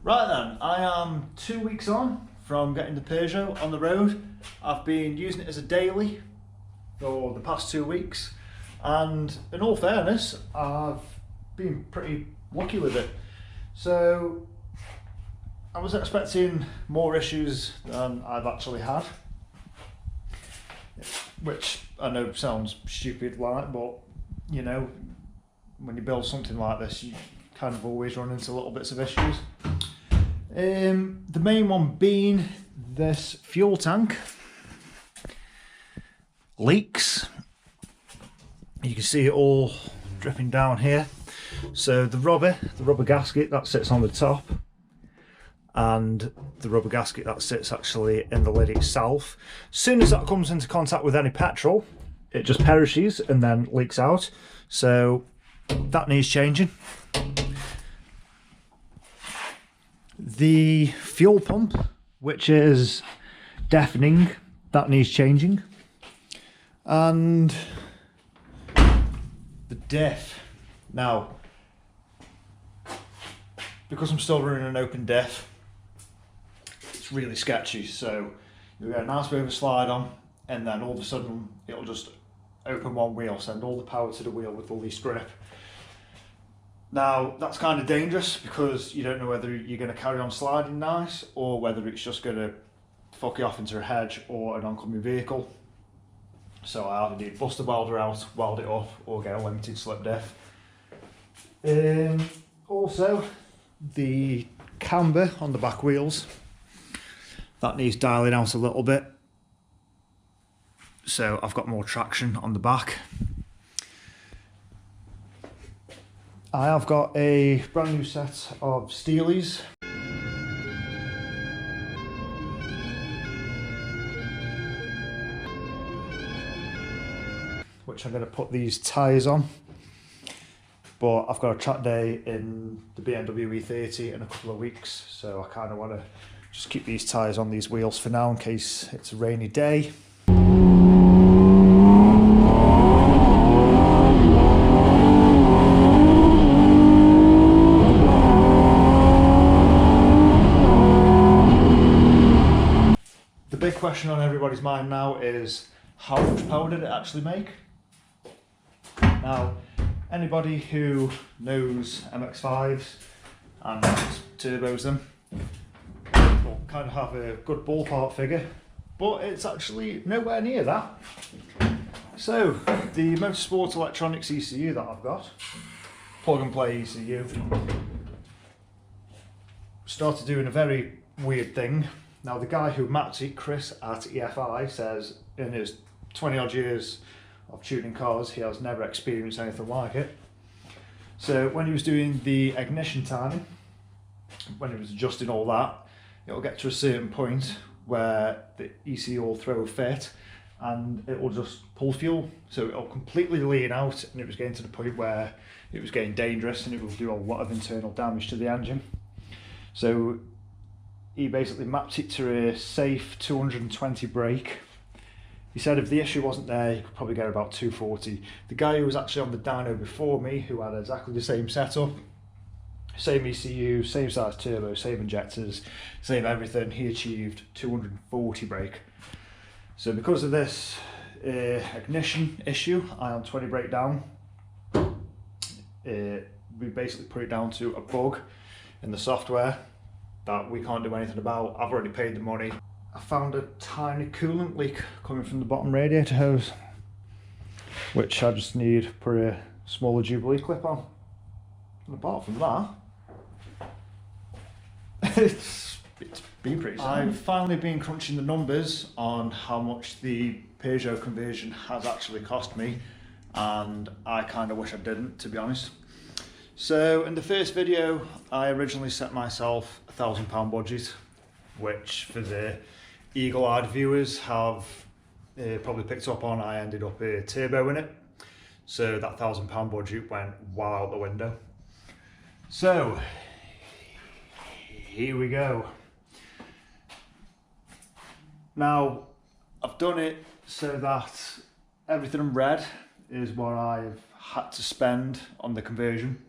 Right then, I am 2 weeks on from getting the Peugeot on the road. I've been using it as a daily for the past 2 weeks, and in all fairness, I've been pretty lucky with it. So I was expecting more issues than I've actually had, which I know sounds stupid, like, but you know, when you build something like this, you kind of always run into little bits of issues. The main one being this fuel tank leaks. You can see it all dripping down here. So the rubber gasket that sits on the top, and the rubber gasket that sits actually in the lid itself. As soon as that comes into contact with any petrol, it just perishes and then leaks out. So that needs changing. The fuel pump, which is deafening, that needs changing. And the diff. Now, because I'm still running an open diff, it's really sketchy. So you'll get a nice bit of a slide on, and then all of a sudden it'll just open one wheel, send all the power to the wheel with the least grip. Now that's kind of dangerous because you don't know whether you're going to carry on sliding nice or whether it's just going to fuck you off into a hedge or an oncoming vehicle. So I either need to bust the welder out, weld it up, or get a limited slip diff. Also, the camber on the back wheels, that needs dialing out a little bit. So I've got more traction on the back. I have got a brand new set of Steelies. Which I'm going to put these tyres on. But I've got a track day in the BMW E30 in a couple of weeks, so I kind of want to just keep these tyres on these wheels for now in case it's a rainy day. The big question on everybody's mind now is how much power did it actually make? Now, anybody who knows MX-5s and turbos them will kind of have a good ballpark figure, but it's actually nowhere near that. So, the Motorsport Electronics ECU that I've got, plug and play ECU, started doing a very weird thing. Now, the guy who mapped it, Chris at EFI, says in his 20 odd years of tuning cars, he has never experienced anything like it. So when he was doing the ignition timing, when he was adjusting all that, it'll get to a certain point where the ECU will throw a fit and it will just pull fuel. So it'll completely lean out, and it was getting to the point where it was getting dangerous and it will do a lot of internal damage to the engine. So he basically mapped it to a safe 220 brake. He said if the issue wasn't there, you could probably get about 240. The guy who was actually on the dyno before me, who had exactly the same setup, same ECU, same size turbo, same injectors, same everything, he achieved 240 brake. So because of this ignition issue, ion 20 brake down, we basically put it down to a bug in the software that we can't do anything about. I've already paid the money. I found a tiny coolant leak coming from the bottom radiator hose, which I just need to put a smaller Jubilee clip on. And apart from that, it's been pretty simple. I've finally been crunching the numbers on how much the Peugeot conversion has actually cost me, and I kind of wish I didn't, to be honest. So in the first video, I originally set myself £1,000 budget, which for the eagle-eyed viewers have probably picked up on. I ended up a turbo in it, so that £1,000 budget went well out the window. So here we go. Now I've done it so that everything in red is what I've had to spend on the conversion.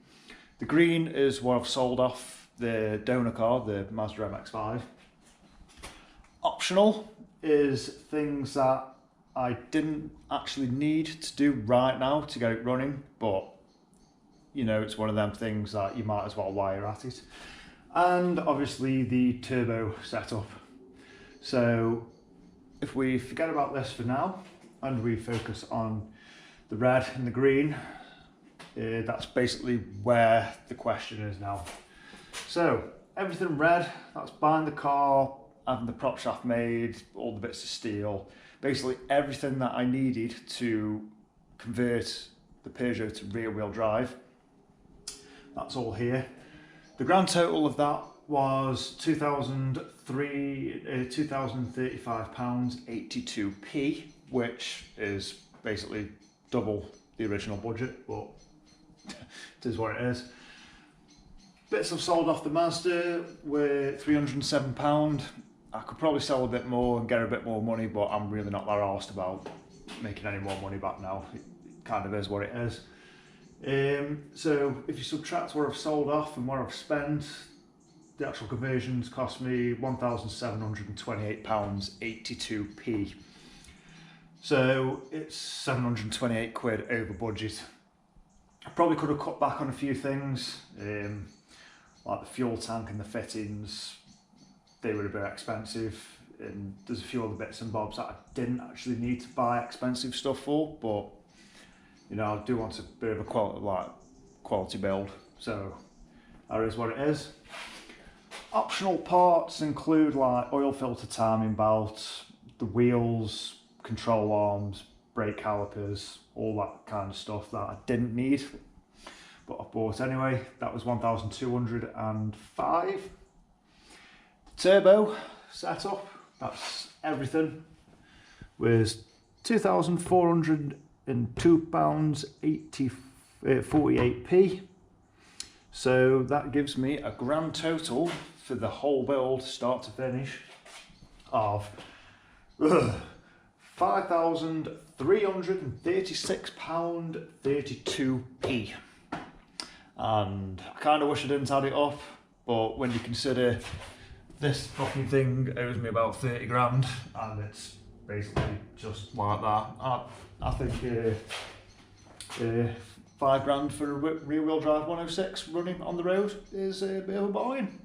The green is what I've sold off the donor car, the Mazda MX-5. Optional is things that I didn't actually need to do right now to get it running, but you know, it's one of them things that you might as well wire at it. And obviously the turbo setup. So if we forget about this for now and we focus on the red and the green, that's basically where the question is now. So everything red, that's buying the car, having the prop shaft made, all the bits of steel, basically everything that I needed to convert the Peugeot to rear wheel drive. That's all here. The grand total of that was £2,035.82p, which is basically double the original budget, but it is what it is. Bits I've sold off the Mazda were £307. I could probably sell a bit more and get a bit more money, but I'm really not that arsed about making any more money back now. It kind of is what it is. So if you subtract what I've sold off and what I've spent, the actual conversions cost me £1,728.82p. So it's 728 quid over budget. I probably could have cut back on a few things, like the fuel tank and the fittings. They were a bit expensive, and there's a few other bits and bobs that I didn't actually need to buy expensive stuff for, but you know, I do want a bit of a quality build, so that is what it is. Optional parts include like oil filter timing belt, the wheels, control arms, brake calipers, all that kind of stuff that I didn't need, but I bought anyway. That was 1,205. The turbo setup, that's everything, was £2,402.48p. So that gives me a grand total for the whole build, start to finish, of £5,336.32p. And I kind of wish I didn't add it up, but when you consider this fucking thing owes me about 30 grand, and it's basically just like that, I think £5 grand for a rear wheel drive 106 running on the road is a bit of a bargain.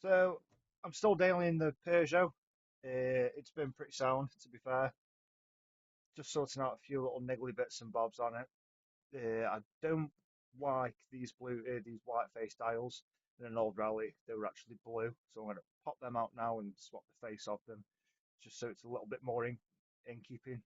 So I'm still dealing in the Peugeot. It's been pretty sound, to be fair. Just sorting out a few little niggly bits and bobs on it. I don't like these these white face dials. In an old rally, they were actually blue, so I'm going to pop them out now and swap the face of them, just so it's a little bit more in keeping